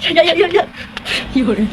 Yan. Yun.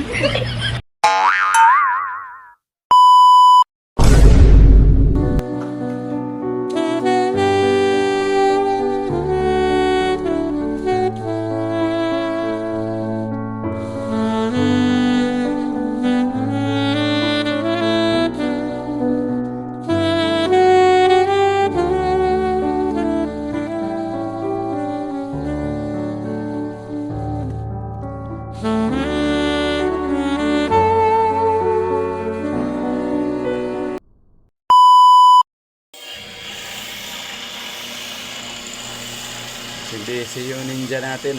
Busy yung ninja natin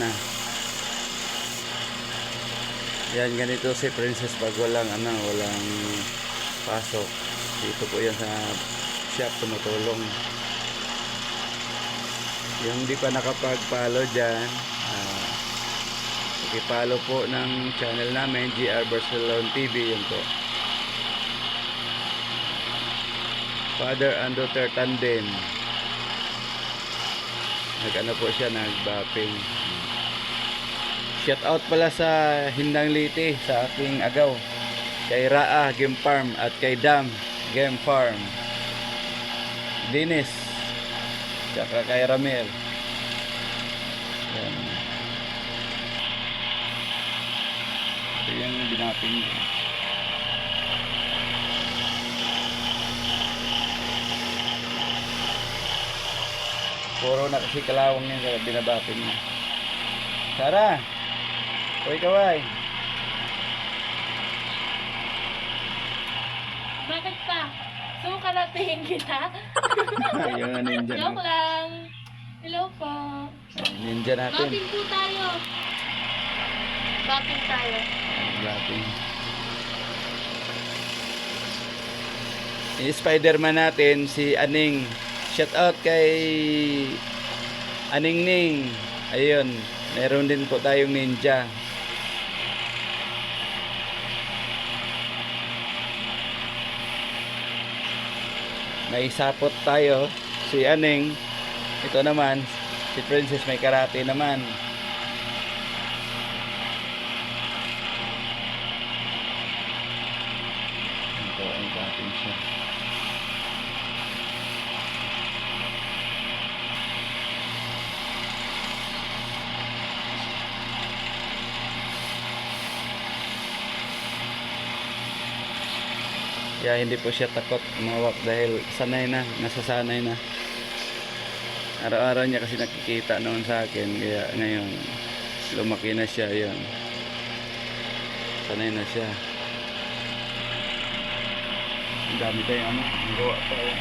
Yan, ganito si Princess pag walang walang pasok. Dito po yan sa shop, tumutulong. Yung di pa nakapag-follow dyan, i-follow po ng channel namin, GR Barcelona TV. Yun po, Father and Daughter Tandem. Nag-ano po siya, nag-bapping. Shout out pala sa Hindang Liti, sa aking agaw, kay Raa Game Farm at kay Dam Game Farm, Dinis, tsaka kay Ramel. Yan. Ito yung binapping. Puro na kasi kalawang yan sa binabapin niya. Sara! Uy, kaway! Bakit pa? Suka natin kita? Yung ninja Joke natin. lang. Hello po. Ninja natin. Bapping po tayo. Bapping tayo. Bapping. Yung Spider-Man natin, si Aning. Shout out kay Aning Ning. Ayun, meron din po tayong ninja. May sapot tayo, si Aning. Ito naman, si Princess may karate naman. Ito ang bapping siya. Kaya hindi po siya takot umawak dahil sanay na, nasasanay na. Araw-araw niya kasi nakikita noon sa akin, kaya ngayon lumaki na siya, yun. Sanay na siya. Ang dami tayong gawa pa yun.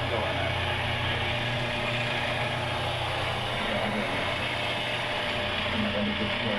Gawa na. Nakalikot ko.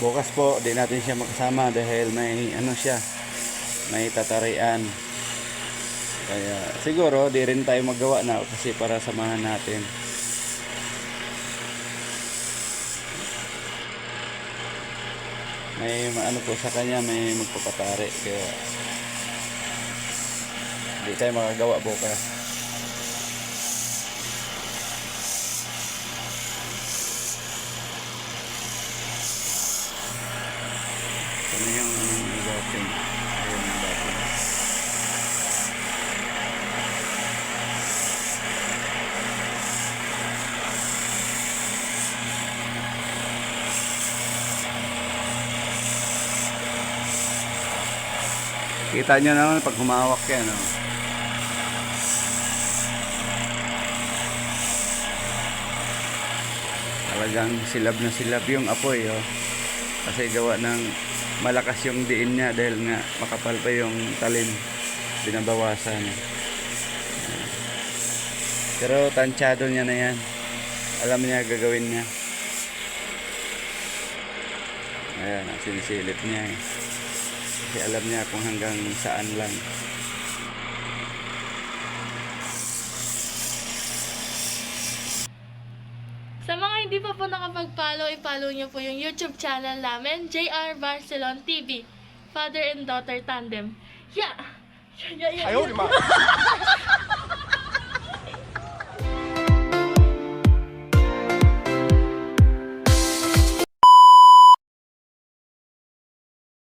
Bukas po di natin siya makasama dahil may siya, may tatarian. Kaya siguro di rin tayo magawa na kasi para samahan natin. May po sa kanya, may magpapatari, kaya di tayo makagawa bukas. Ano yung bapping? Ayun yung bapping. Kita nyo naman pag humawak yan, talagang silab na silab yung apoy, kasi gawa ng malakas yung diin niya dahil nga makapal pa yung talim. Binabawasan. Pero tansyado niya na yan. Alam niya gagawin niya. Ayan, sinisilip niya eh. Kasi alam niya kung hanggang saan lang. Sa mga hindi pa po nakapag-follow, i-follow nyo po yung YouTube channel namin, JR Barcelon TV. Father and Daughter Tandem. Yeah! Yeah, yeah, yeah.